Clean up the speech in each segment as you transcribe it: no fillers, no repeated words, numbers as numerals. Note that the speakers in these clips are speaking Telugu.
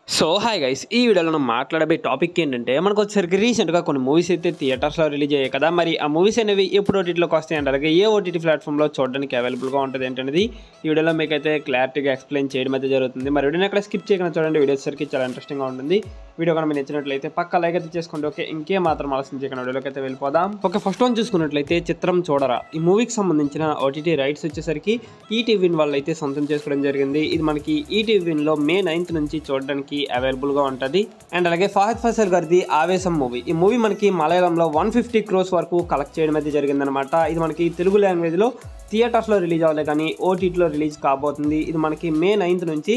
సో హాయ్ గైస్ ఈ వీడియోలో మనం మాట్లాడే టాపిక్ ఏంటంటే మనకు వచ్చేసరికి రీసెంట్గా కొన్ని మూవీస్ అయితే థియేటర్స్లో రిలీజ్ అయ్యాయి కదా. మరి ఆ మూవీస్ అనేవి ఎప్పుడు ఓటీటీలోకి వస్తాయి అంటే అలాగే ఏ ఓటీటీ ప్లాట్ఫామ్లో చూడడానికి అవైలబుల్గా ఉంటుంది ఏంటనేది ఈ వీడియోలో మీకు అయితే క్లారిటీగా ఎక్స్ప్లెయిన్ చేయడం అయితే జరుగుతుంది. మరి వీడియోని ఎక్కడ స్కిప్ చేయకుండా చూడండి, వీడియో వచ్చేసరికి చాలా ఇంట్రెస్టింగ్గా ఉంటుంది. వీడియో కనుక మీరు నచ్చినట్లయితే పక్క లైక్ అయితే చేసుకోండి. ఓకే, ఇంకే మాత్రం ఆలస్యం చేయకుండా వీడియోకి అయితే వెళ్ళిపోదాం. ఓకే, ఫస్ట్ వన్ చూసుకున్నట్లయితే చిత్రం చూడరా. ఈ మూవీకి సంబంధించిన ఓటీటీ రైట్స్ వచ్చేసరికి ఈటీవీన్ వాళ్ళు అయితే సొంతం చేసుకోవడం జరిగింది. ఇది మనకి ఈటీవీన్లో May 9th నుంచి చూడడానికి అవైలబుల్గా ఉంటుంది. అండ్ అలాగే ఫహద్ ఫసల్ గారిది ఆవేశం మూవీ. ఈ మూవీ మనకి మలయాళంలో 150 crores వరకు కలెక్ట్ చేయడం అయితే జరిగిందనమాట. ఇది మనకి తెలుగు లాంగ్వేజ్లో థియేటర్స్లో రిలీజ్ అవ్వలే కానీ ఓటీటీలో రిలీజ్ కాబోతుంది. ఇది మనకి May 9th నుంచి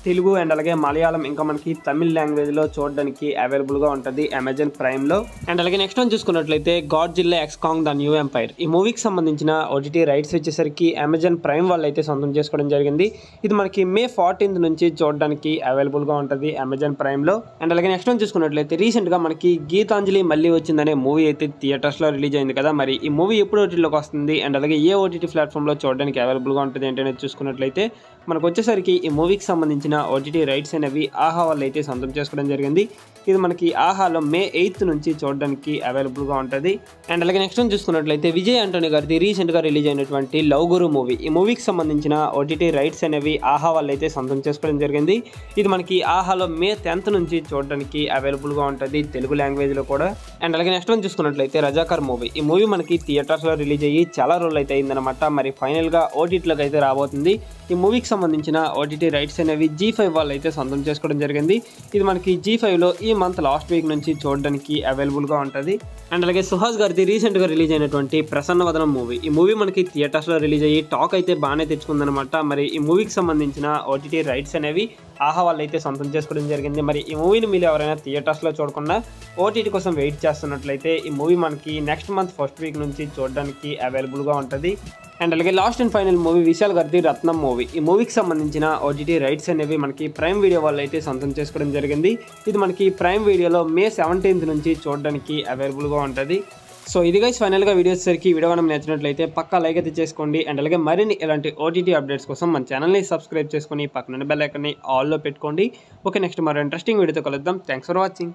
తెలుగు అండ్ అలాగే మలయాళం ఇంకా మనకి తమిళ్ లాంగ్వేజ్లో చూడడానికి అవైలబుల్గా ఉంటుంది అమెజాన్ ప్రైమ్లో. అండ్ అలాగే నెక్స్ట్ వన్ చూసుకున్నట్లయితే Godzilla x Kong the new empire. ఈ మూవీకి సంబంధించిన ఓటీటీ రైట్స్ వచ్చేసరికి అమెజాన్ ప్రైమ్ వాళ్ళు అయితే సొంతం చేసుకోవడం జరిగింది. ఇది మనకి May 14th నుంచి చూడడానికి అవైలబుల్గా ఉంటుంది అమెజాన్ ప్రైమ్లో. అండ్ అలాగే నెక్స్ట్ వన్ చూసుకున్నట్లయితే రీసెంట్గా మనకి గీతాంజలి మళ్ళీ వచ్చిందనే మూవీ అయితే థియేటర్స్లో రిలీజ్ అయింది కదా. మరి ఈ మూవీ ఎప్పుడు ఓటీటీలోకి వస్తుంది అండ్ అలాగే ఏ ఓటీటీ ప్లాట్ఫామ్లో చూడడానికి అవైలబుల్గా ఉంటుంది ఏంటనేది చూసుకున్నట్లయితే మనకు వచ్చేసరికి ఈ మూవీకి సంబంధించిన ఓటీటీ రైట్స్ అనేవి ఆహా వాళ్ళు అయితే సొంతం చేసుకోవడం జరిగింది. ఇది మనకి ఆహాలో May 8th నుంచి చూడడానికి అవైలబుల్గా ఉంటుంది. అండ్ అలాగే నెక్స్ట్ చూసుకున్నట్లయితే విజయ్ ఆంటోనీ గారిది రీసెంట్గా రిలీజ్ అయినటువంటి లవ్ గురు మూవీ. ఈ మూవీకి సంబంధించిన ఓటీటీ రైట్స్ అనేవి ఆహా వాళ్ళు అయితే సొంతం చేసుకోవడం జరిగింది. ఇది మనకి ఆహాలో May 10th నుంచి చూడడానికి అవైలబుల్గా ఉంటుంది తెలుగు లాంగ్వేజ్లో కూడా. అండ్ అలాగే నెక్స్ట్ వన్ చూసుకున్నట్లయితే రజాకర్ మూవీ. ఈ మూవీ మనకి థియేటర్స్లో రిలీజ్ అయ్యి చాలా రోజులు అయితే అయిందనమాట. మరి ఫైనల్గా ఓటీటీలోకి అయితే రాబోతుంది. ఈ మూవీకి సంబంధించిన ఓటీటీ రైట్స్ అనేవి G5 వాళ్ళు అయితే సొంతం చేసుకోవడం జరిగింది. ఇది మనకి G5లో ఈ మంత్ లాస్ట్ వీక్ నుంచి చూడడానికి అవైలబుల్గా ఉంటుంది. అండ్ అలాగే సుహాస్ గారిది రీసెంట్గా రిలీజ్ అయినటువంటి ప్రసన్నవదనం మూవీ. ఈ మూవీ మనకి థియేటర్స్లో రిలీజ్ అయ్యి టాక్ అయితే బాగానే తెచ్చుకుందనమాట. మరి ఈ మూవీకి సంబంధించిన ఓటీటీ రైట్స్ అనేవి ఆహా వాళ్ళు అయితే సొంతం చేసుకోవడం జరిగింది. మరి ఈ మూవీని మీరు ఎవరైనా థియేటర్స్లో చూడకుండా ఓటీటీ కోసం వెయిట్ చేస్తున్నట్లయితే ఈ మూవీ మనకి నెక్స్ట్ మంత్ ఫస్ట్ వీక్ నుంచి చూడడానికి అవైలబుల్గా ఉంటుంది. అండ్ అలాగే last and final movie Vishal గారిది రత్నం మూవీ. ఈ మూవీకి సంబంధించిన ఓటీటీ రైట్స్ అనేవి మనకి ప్రైమ్ వీడియో వాళ్ళు అయితే సొంతం చేసుకోవడం జరిగింది. ఇది మనకి ప్రైమ్ వీడియోలో May 17th నుంచి చూడడానికి అవైలబుల్గా ఉంటుంది. సో ఇది గైస్ ఫైనల్గా వీడియో వచ్చేసరికి వీడియో మనం నచ్చినట్లయితే పక్కా లైక్ అయితే చేసుకోండి. అండ్ అలాగే మరిన్ని ఇలాంటి ఓటీటీ అప్డేట్స్ కోసం మన ఛానల్ని సబ్స్క్రైబ్ చేసుకొని పక్కన బెల్ ఐకాన్ని ఆల్లో పెట్టుకోండి. ఓకే, నెక్స్ట్ మరో ఇంట్రెస్టింగ్ వీడియోతో కలుద్దాం. Thanks for watching.